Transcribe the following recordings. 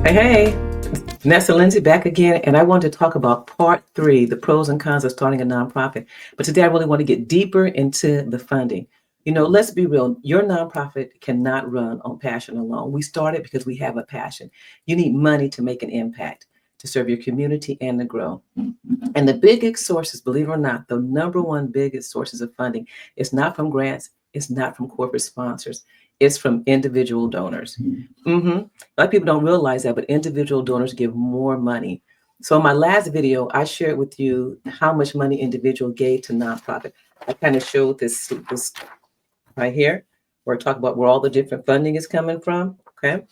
Hey, Vanessa Lindsay back again, and I want to talk about part three, the pros and cons of starting a nonprofit. But today I really want to get deeper into the funding. Let's be real, your nonprofit cannot run on passion alone. We started because we have a passion. You need money to make an impact, to serve your community and to grow. And the biggest sources, believe it or not, the number one biggest sources of funding is not from grants, it's not from corporate sponsors, it's from individual donors. A lot of people don't realize that, but individual donors give more money. So in my last video, I shared with you how much money individual gave to nonprofit. I kind of showed this right here, where I talk about where all the different funding is coming from. Okay.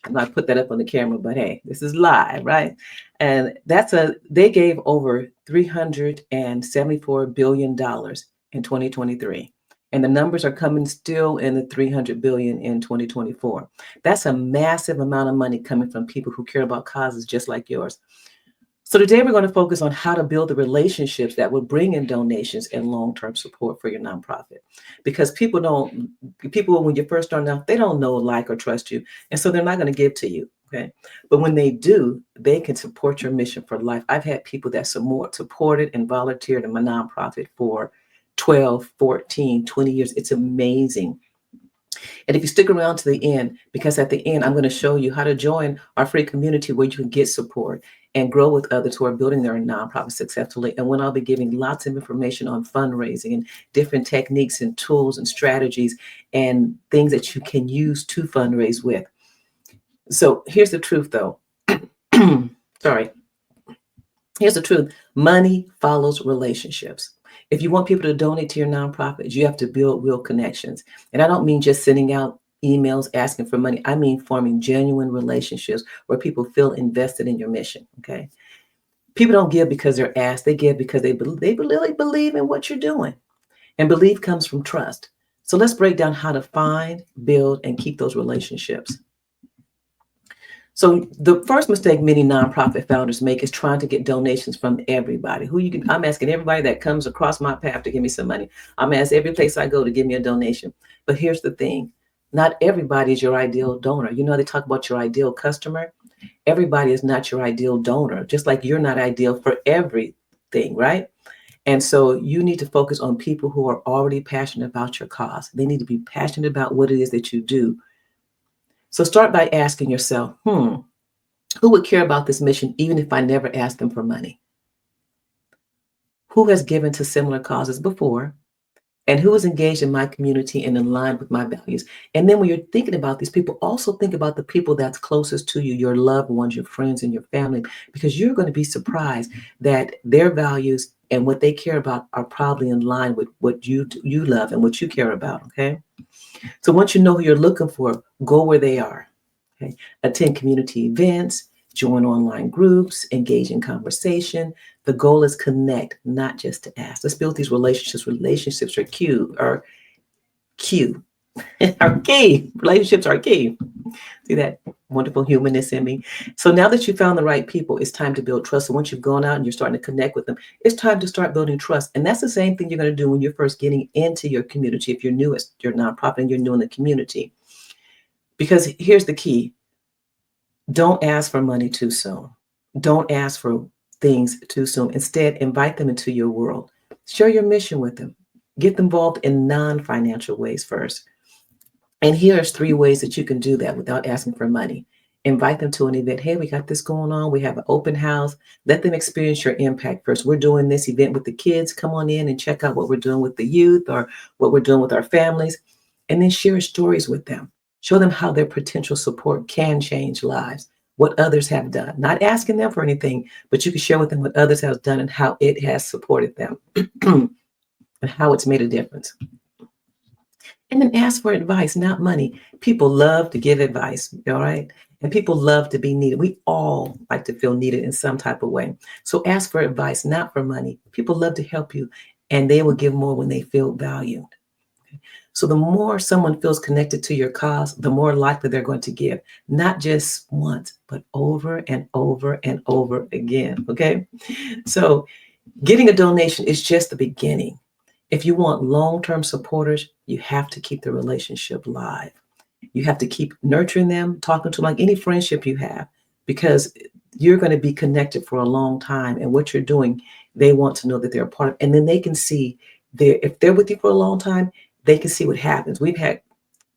I'm not put that up on the camera, but hey, this is live, right? And they gave over $374 billion in 2023. And the numbers are coming still in the 300 billion in 2024. That's a massive amount of money coming from people who care about causes just like yours. So today we're going to focus on how to build the relationships that will bring in donations and long-term support for your nonprofit. Because people, when you first start out, they don't know, like, or trust you. And so they're not going to give to you. Okay. But when they do, they can support your mission for life. I've had people that supported and volunteered in my nonprofit for 12, 14, 20 years. It's amazing. And if you stick around to the end, because at the end, I'm going to show you how to join our free community where you can get support and grow with others who are building their nonprofit successfully. And when I'll be giving lots of information on fundraising and different techniques and tools and strategies and things that you can use to fundraise with. So here's the truth, though. Sorry. Here's the truth. Money follows relationships. If you want people to donate to your nonprofit, you have to build real connections. And I don't mean just sending out emails asking for money. I mean forming genuine relationships where people feel invested in your mission. Okay. People don't give because they're asked. They give because they really believe in what you're doing. And belief comes from trust. So let's break down how to find, build, and keep those relationships. So the first mistake many nonprofit founders make is trying to get donations from everybody. I'm asking everybody that comes across my path to give me some money. I'm asking every place I go to give me a donation. But here's the thing. Not everybody is your ideal donor. They talk about your ideal customer. Everybody is not your ideal donor, just like you're not ideal for everything, right? And so you need to focus on people who are already passionate about your cause. They need to be passionate about what it is that you do. So start by asking yourself, who would care about this mission even if I never asked them for money? Who has given to similar causes before? And who is engaged in my community and in line with my values? And then when you're thinking about these people, also think about the people that's closest to you, your loved ones, your friends, and your family, because you're going to be surprised that their values and what they care about are probably in line with what you love and what you care about, okay? So once you know who you're looking for, go where they are. Okay? Attend community events, join online groups, engage in conversation. The goal is connect, not just to ask. Let's build these relationships. Relationships are key. Are key. Relationships are key. See that wonderful humanness in me? So now that you found the right people, it's time to build trust. So once you've gone out and you're starting to connect with them, it's time to start building trust. And that's the same thing you're going to do when you're first getting into your community. If you're new at your nonprofit and you're new in the community, because here's the key. Don't ask for money too soon. Don't ask for things too soon. Instead, invite them into your world. Share your mission with them. Get them involved in non-financial ways first. And here's 3 ways that you can do that without asking for money. Invite them to an event. Hey, we got this going on. We have an open house. Let them experience your impact first. We're doing this event with the kids. Come on in and check out what we're doing with the youth or what we're doing with our families. And then share stories with them. Show them how their potential support can change lives, what others have done. Not asking them for anything, but you can share with them what others have done and how it has supported them and how it's made a difference. And then ask for advice, not money. People love to give advice, all right? And people love to be needed. We all like to feel needed in some type of way. So ask for advice, not for money. People love to help you, and they will give more when they feel valued. So the more someone feels connected to your cause, the more likely they're going to give, not just once, but over and over and over again, okay? So getting a donation is just the beginning. If you want long-term supporters, you have to keep the relationship live. You have to keep nurturing them, talking to them like any friendship you have. because you're going to be connected for a long time, and what you're doing, they want to know that they're a part of, and then they can see if they're with you for a long time, they can see what happens. We've had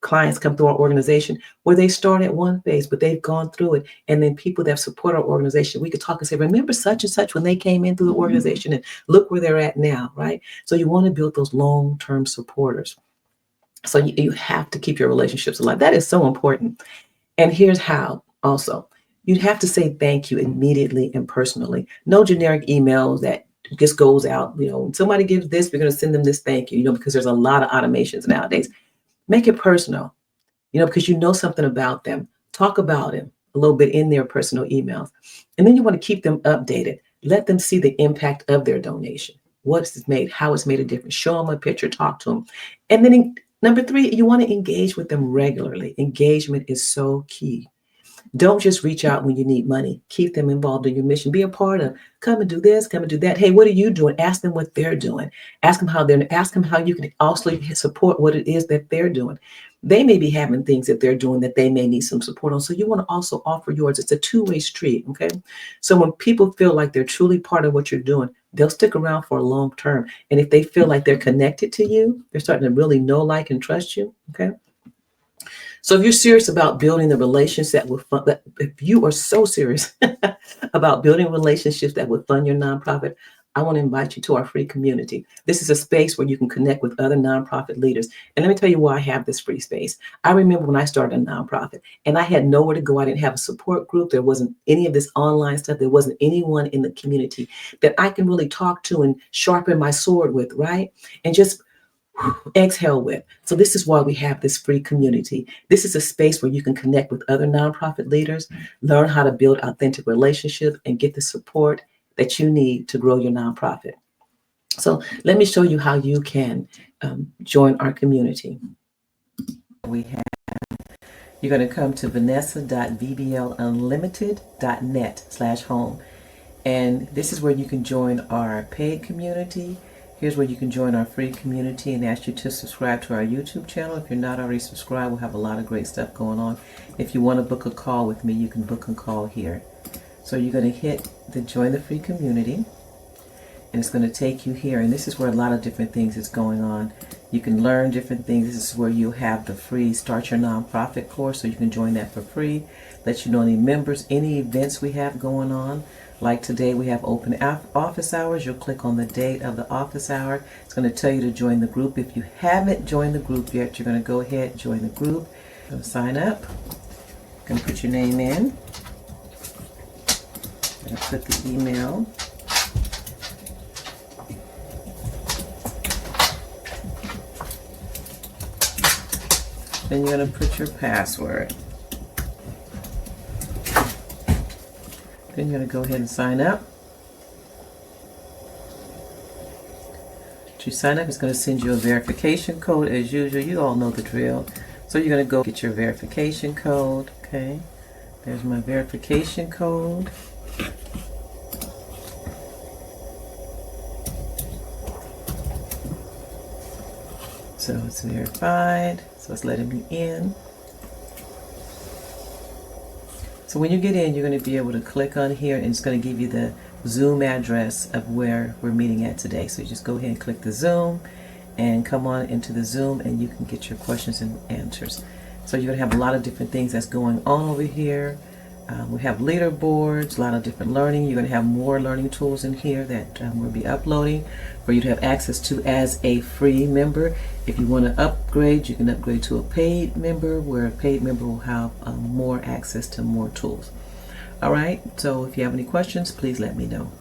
clients come through our organization where they start at one phase, but they've gone through it. And then people that support our organization, we could talk and say, remember such and such when they came in through the organization, and look where they're at now, right? So you want to build those long-term supporters. So you have to keep your relationships alive. That is so important. And here's how also. You'd have to say thank you immediately and personally. No generic emails that just goes out. When somebody gives this, we're going to send them this thank you, because there's a lot of automations nowadays. Make it personal, because you know something about them. Talk about them a little bit in their personal emails. And then you want to keep them updated. Let them see the impact of their donation. What's made, how it's made a difference. Show them a picture, talk to them. And then number 3, you want to engage with them regularly. Engagement is so key. Don't just reach out when you need money. Keep them involved in your mission. Be a part of, come and do this, come and do that. Hey, what are you doing? Ask them what they're doing. Ask them how you can also support what it is that they're doing. They may be having things that they're doing that they may need some support on. So you want to also offer yours. It's a two-way street, okay? So when people feel like they're truly part of what you're doing, they'll stick around for a long term. And if they feel like they're connected to you, they're starting to really know, like, and trust you, okay? So if you're serious about building the relationships that will fund, if you are so serious about building relationships that will fund your nonprofit, I want to invite you to our free community. This is a space where you can connect with other nonprofit leaders. And let me tell you why I have this free space. I remember when I started a nonprofit and I had nowhere to go. I didn't have a support group. There wasn't any of this online stuff. There wasn't anyone in the community that I can really talk to and sharpen my sword with, right? And just exhale with. So this is why we have this free community. This is a space where you can connect with other nonprofit leaders, learn how to build authentic relationships, and get the support that you need to grow your nonprofit. So let me show you how you can join our community. You're going to come to vanessa.vblunlimited.net/home. And this is where you can join our paid community. Here's where you can join our free community, and ask you to subscribe to our YouTube channel. If you're not already subscribed, we'll have a lot of great stuff going on. If you want to book a call with me, you can book a call here. So you're going to hit the join the free community, and it's going to take you here. And this is where a lot of different things is going on. You can learn different things. This is where you have the free Start Your Nonprofit course, so you can join that for free. Let you know any members, any events we have going on. Like today, we have open office hours. You'll click on the date of the office hour. It's going to tell you to join the group. If you haven't joined the group yet, you're going to go ahead and join the group. You're going to sign up. You're going to put your name in. You're going to put the email. Then you're going to put your password. Then you're going to go ahead and sign up. Once you sign up, it's going to send you a verification code as usual. You all know the drill. So you're going to go get your verification code. Okay, there's my verification code. So it's verified. So it's letting me in. So when you get in, you're going to be able to click on here, and it's going to give you the Zoom address of where we're meeting at today. So you just go ahead and click the Zoom and come on into the Zoom, and you can get your questions and answers. So you're going to have a lot of different things that's going on over here. We have leaderboards, a lot of different learning. You're going to have more learning tools in here that we'll be uploading for you to have access to as a free member. If you want to upgrade, you can upgrade to a paid member, where a paid member will have more access to more tools. All right, so if you have any questions, please let me know.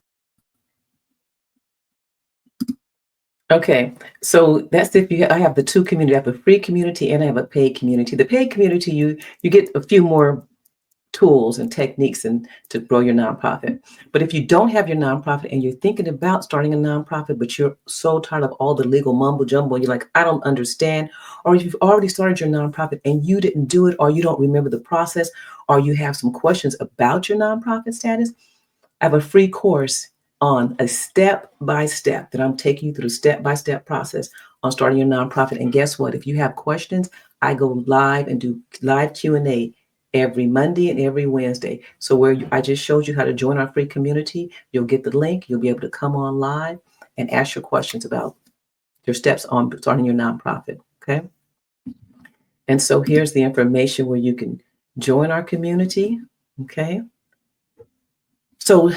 Okay, so that's if I have the two community. I have a free community and I have a paid community. The paid community, you get a few more tools and techniques and to grow your nonprofit. But if you don't have your nonprofit and you're thinking about starting a nonprofit, but you're so tired of all the legal mumbo jumbo, you're like, I don't understand, or if you've already started your nonprofit and you didn't do it, or you don't remember the process, or you have some questions about your nonprofit status, I have a free course on a step-by-step that I'm taking you through the step-by-step process on starting your nonprofit. And guess what? If you have questions, I go live and do live Q&A every Monday and every Wednesday. So where I just showed you how to join our free community, you'll get the link. You'll be able to come on live and ask your questions about your steps on starting your nonprofit. Okay. And so here's the information where you can join our community. Okay. So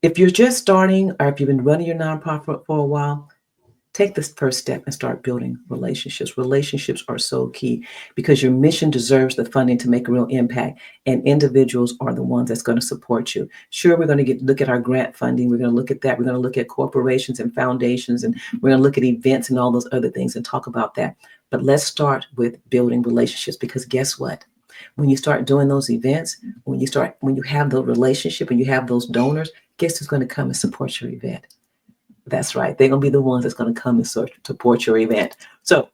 if you're just starting or if you've been running your nonprofit for a while, take this first step and start building relationships. Relationships are so key because your mission deserves the funding to make a real impact, and individuals are the ones that's going to support you. Sure, we're going to look at our grant funding. We're going to look at that. We're going to look at corporations and foundations, and we're going to look at events and all those other things and talk about that. But let's start with building relationships, because guess what? When you start doing those events, when you have the relationship and you have those donors, guess who's going to come and support your event? That's right. They're going to be the ones that's going to come and support your event. So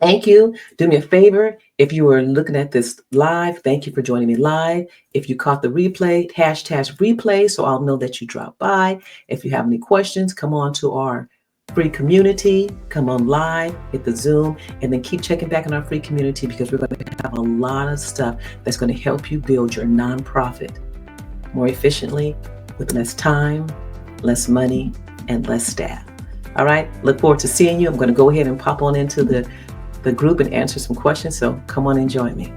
thank you. Do me a favor. If you were looking at this live, thank you for joining me live. If you caught the replay, hashtag replay, so I'll know that you dropped by. If you have any questions, come on to our free community, come on live, hit the Zoom, and then keep checking back in our free community, because we're going to have a lot of stuff that's going to help you build your nonprofit more efficiently, with less time, less money, and less staff. All right. Look forward to seeing you. I'm going to go ahead and pop on into the group and answer some questions. So come on and join me.